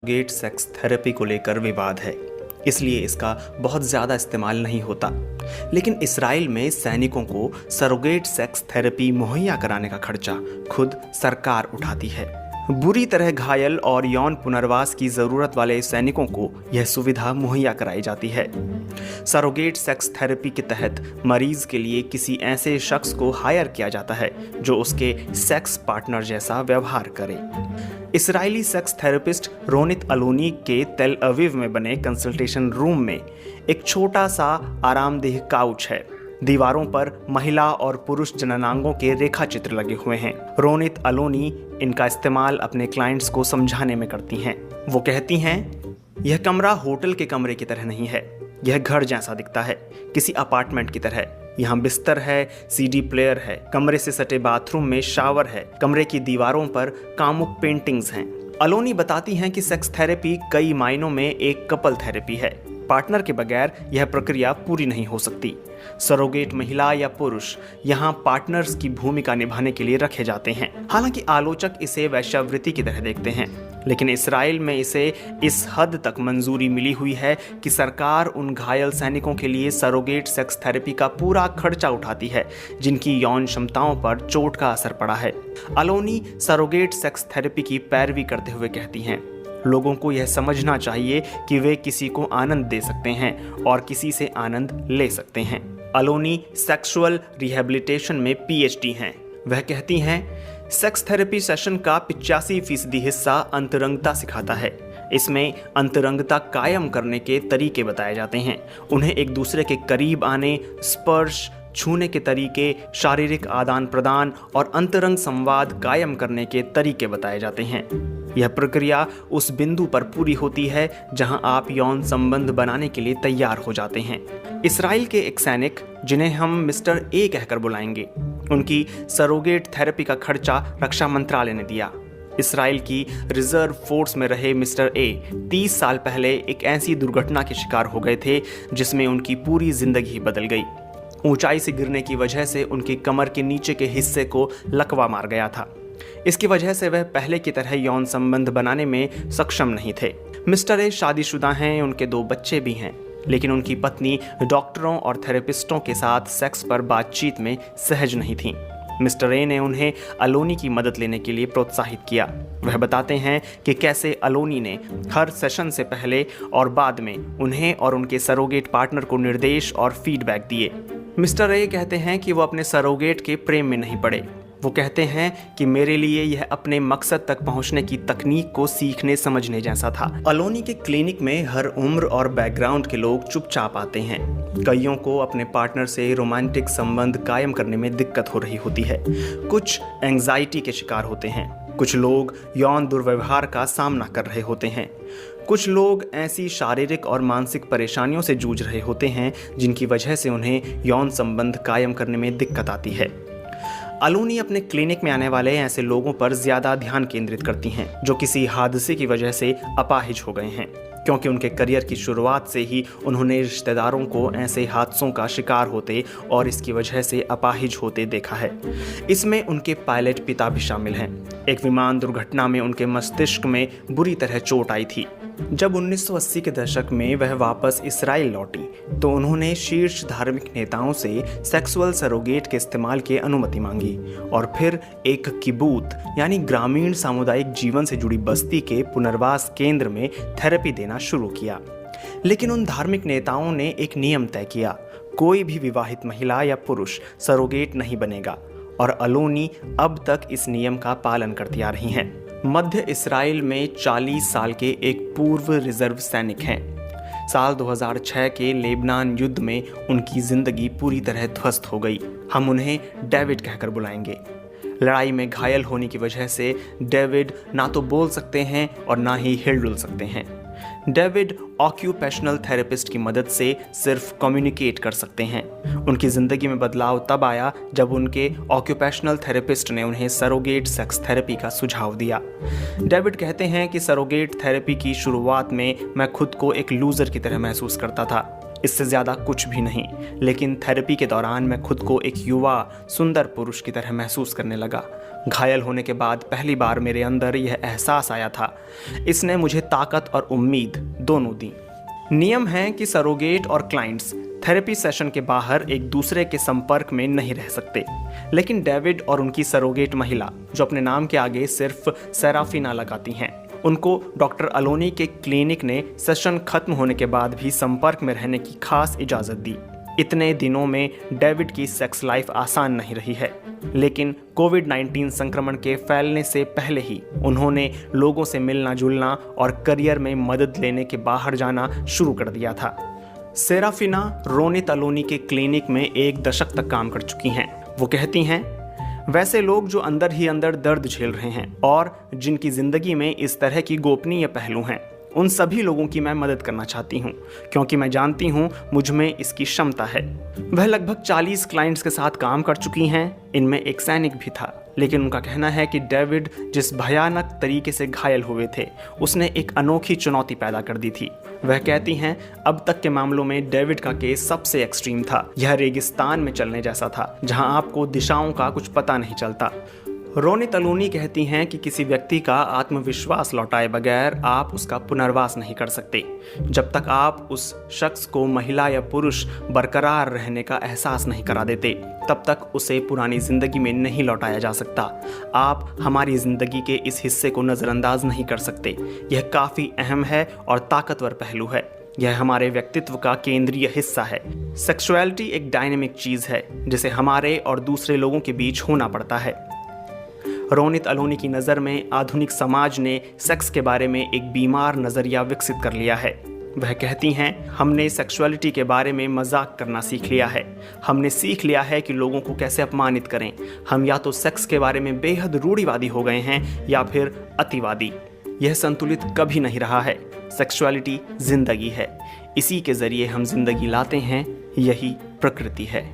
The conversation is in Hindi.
सरोगेट सेक्स थेरेपी को लेकर विवाद है, इसलिए इसका बहुत ज़्यादा इस्तेमाल नहीं होता। लेकिन इसराइल में सैनिकों को सरोगेट सेक्स थेरेपी मुहैया कराने का खर्चा खुद सरकार उठाती है। बुरी तरह घायल और यौन पुनर्वास की ज़रूरत वाले सैनिकों को यह सुविधा मुहैया कराई जाती है। सरोगेट सेक्स थेरेपी के तहत मरीज के लिए किसी ऐसे शख्स को हायर किया जाता है जो उसके सेक्स पार्टनर जैसा व्यवहार करे। Israeli sex therapist Ronit Aloni के तेल अवीव में बने कंसल्टेशन रूम में एक छोटा सा आरामदेह काउच है। दीवारों पर महिला और पुरुष जननांगों के रेखा चित्र लगे हुए हैं। रोनित अलोनी इनका इस्तेमाल अपने क्लाइंट्स को समझाने में करती हैं। वो कहती हैं, यह कमरा होटल के कमरे की तरह नहीं है, यह घर जैसा दिखता है, किसी अपार्टमेंट की तरह। यहाँ बिस्तर है, सीडी प्लेयर है, कमरे से सटे बाथरूम में शावर है, कमरे की दीवारों पर कामुक पेंटिंग्स हैं। अलोनी बताती हैं कि सेक्स थेरेपी कई मायनों में एक कपल थेरेपी है। पार्टनर के बगैर यह प्रक्रिया पूरी नहीं हो सकती। सरोगेट महिला या पुरुष यहाँ पार्टनर्स की भूमिका निभाने के लिए रखे जाते हैं। हालांकि आलोचक इसे वैश्यावृत्ति की तरह देखते हैं, लेकिन इसराइल में इसे इस हद तक मंजूरी मिली हुई है कि सरकार उन घायल सैनिकों के लिए सरोगेट सेक्स थेरेपी का पूरा खर्चा उठाती है जिनकी यौन क्षमताओं पर चोट का असर पड़ा है। अलोनी सरोगेट सेक्स थेरेपी की पैरवी करते हुए कहती हैं, लोगों को यह समझना चाहिए कि वे किसी को आनंद दे सकते हैं और किसी से आनंद ले सकते हैं। अलोनी सेक्सुअल रिहैबिलिटेशन में पीएचडी हैं। वह कहती हैं, सेक्स थेरेपी सेशन का 85% हिस्सा अंतरंगता सिखाता है। इसमें अंतरंगता कायम करने के तरीके बताए जाते हैं। उन्हें एक दूसरे के करीब आने, स्पर्श, छूने के तरीके, शारीरिक आदान प्रदान और अंतरंग संवाद कायम करने के तरीके बताए जाते हैं। यह प्रक्रिया उस बिंदु पर पूरी होती है जहां आप यौन संबंध बनाने के लिए तैयार हो जाते हैं। इसराइल के एक सैनिक, जिन्हें हम मिस्टर ए कहकर बुलाएंगे, उनकी सरोगेट थेरेपी का खर्चा रक्षा मंत्रालय ने दिया। इसराइल की रिजर्व फोर्स में रहे मिस्टर ए 30 साल पहले एक ऐसी दुर्घटना के शिकार हो गए थे जिसमें उनकी पूरी जिंदगी बदल गई। ऊंचाई से गिरने की वजह से उनकी कमर के नीचे के हिस्से को लकवा मार गया था। इसकी वजह से वह पहले की तरह यौन संबंध बनाने में सक्षम नहीं थे। मिस्टर ए शादीशुदा हैं, उनके 2 बच्चे भी हैं, लेकिन उनकी पत्नी डॉक्टरों और थेरेपिस्टों के साथ सेक्स पर बातचीत में सहज नहीं थी। मिस्टर ए ने उन्हें अलोनी की मदद लेने के लिए प्रोत्साहित किया। वह बताते हैं कि कैसे अलोनी ने हर सेशन से पहले और बाद में उन्हें और उनके सरोगेट पार्टनर को निर्देश और फीडबैक दिए। मिस्टर ए कहते हैं कि वो अपने सरोगेट के प्रेम में नहीं पड़े। वो कहते हैं कि मेरे लिए यह अपने मकसद तक पहुंचने की तकनीक को सीखने समझने जैसा था। अलोनी के क्लिनिक में हर उम्र और बैकग्राउंड के लोग चुपचाप आते हैं। कईयों को अपने पार्टनर से रोमांटिक संबंध कायम करने में दिक्कत हो रही होती है। कुछ एंजाइटी के शिकार होते हैं। कुछ लोग यौन दुर्व्यवहार का सामना कर रहे होते हैं। कुछ लोग ऐसी शारीरिक और मानसिक परेशानियों से जूझ रहे होते हैं जिनकी वजह से उन्हें यौन संबंध कायम करने में दिक्कत आती है। अलोनी अपने क्लिनिक में आने वाले ऐसे लोगों पर ज़्यादा ध्यान केंद्रित करती हैं जो किसी हादसे की वजह से अपाहिज हो गए हैं, क्योंकि उनके करियर की शुरुआत से ही उन्होंने रिश्तेदारों को ऐसे हादसों का शिकार होते और इसकी वजह से अपाहिज होते देखा है। इसमें उनके पायलट पिता भी शामिल हैं। एक विमान दुर्घटना में उनके मस्तिष्क में बुरी तरह चोट आई थी। जब 1980 के दशक में वह वापस इसराइल लौटी तो उन्होंने शीर्ष धार्मिक नेताओं से सेक्सुअल सरोगेट के इस्तेमाल की अनुमति मांगी और फिर एक किबूत यानी ग्रामीण सामुदायिक जीवन से जुड़ी बस्ती के पुनर्वास केंद्र में थेरेपी देना शुरू किया। लेकिन उन धार्मिक नेताओं ने एक नियम तय किया, कोई भी विवाहित महिला या पुरुष सरोगेट नहीं बनेगा, और अलोनी अब तक इस नियम का पालन करती आ रही हैं। मध्य इसराइल में 40 साल के एक पूर्व रिजर्व सैनिक हैं। साल 2006 के लेबनान युद्ध में उनकी जिंदगी पूरी तरह ध्वस्त हो गई। हम उन्हें डेविड कहकर बुलाएंगे। लड़ाई में घायल होने की वजह से डेविड ना तो बोल सकते हैं और ना ही हिलडुल सकते हैं। डेविड ऑक्यूपेशनल थेरेपिस्ट की मदद से सिर्फ कम्युनिकेट कर सकते हैं। उनकी ज़िंदगी में बदलाव तब आया जब उनके ऑक्यूपेशनल थेरेपिस्ट ने उन्हें सरोगेट सेक्स थेरेपी का सुझाव दिया। डेविड कहते हैं कि सरोगेट थेरेपी की शुरुआत में मैं खुद को एक लूज़र की तरह महसूस करता था, इससे ज़्यादा कुछ भी नहीं। लेकिन थेरेपी के दौरान मैं खुद को एक युवा सुंदर पुरुष की तरह महसूस करने लगा। घायल होने के बाद पहली बार मेरे अंदर यह एहसास आया था। इसने मुझे ताकत और उम्मीद दोनों दी। नियम है कि सरोगेट और क्लाइंट्स थेरेपी सेशन के बाहर एक दूसरे के संपर्क में नहीं रह सकते, लेकिन डेविड और उनकी सरोगेट महिला, जो अपने नाम के आगे सिर्फ सेराफिना लगाती हैं, उनको डॉक्टर अलोनी के क्लिनिक ने सेशन खत्म होने के बाद भी संपर्क में रहने की खास इजाज़त दी। इतने दिनों में डेविड की सेक्स लाइफ आसान नहीं रही है, लेकिन कोविड-19 संक्रमण के फैलने से पहले ही उन्होंने लोगों से मिलना जुलना और करियर में मदद लेने के बाहर जाना शुरू कर दिया था। सेराफिना रोनित अलोनी के क्लिनिक में 1 दशक तक काम कर चुकी हैं। वो कहती हैं, वैसे लोग जो अंदर ही अंदर दर्द झेल रहे हैं और जिनकी ज़िंदगी में इस तरह की गोपनीय पहलू हैं, उन सभी लोगों की मैं मदद करना चाहती हूँ, क्योंकि मैं जानती हूँ मुझ में इसकी क्षमता है। वह लगभग 40 क्लाइंट्स के साथ काम कर चुकी हैं, इनमें एक सैनिक भी था, लेकिन उनका कहना है कि डेविड जिस भयानक तरीके से घायल हुए थे, उसने एक अनोखी चुनौती पैदा कर दी थी। वह कहती हैं, अब तक के मामलों में डेविड का केस सबसे एक्सट्रीम था। यह रेगिस्तान में चलने जैसा था, जहां आपको दिशाओं का कुछ पता नहीं चलता। रोनित अलोनी कहती हैं कि किसी व्यक्ति का आत्मविश्वास लौटाए बगैर आप उसका पुनर्वास नहीं कर सकते। जब तक आप उस शख्स को महिला या पुरुष बरकरार रहने का एहसास नहीं करा देते, तब तक उसे पुरानी ज़िंदगी में नहीं लौटाया जा सकता। आप हमारी ज़िंदगी के इस हिस्से को नज़रअंदाज नहीं कर सकते। यह काफ़ी अहम है और ताकतवर पहलू है। यह हमारे व्यक्तित्व का केंद्रीय हिस्सा है। सेक्सुअलिटी एक डायनेमिक चीज़ है, जिसे हमारे और दूसरे लोगों के बीच होना पड़ता है। रोनित अलोनी की नज़र में आधुनिक समाज ने सेक्स के बारे में एक बीमार नज़रिया विकसित कर लिया है। वह कहती हैं, हमने सेक्सुअलिटी के बारे में मजाक करना सीख लिया है। हमने सीख लिया है कि लोगों को कैसे अपमानित करें। हम या तो सेक्स के बारे में बेहद रूढ़िवादी हो गए हैं या फिर अतिवादी। यह संतुलित कभी नहीं रहा है। सेक्सुअलिटी जिंदगी है। इसी के ज़रिए हम जिंदगी लाते हैं। यही प्रकृति है।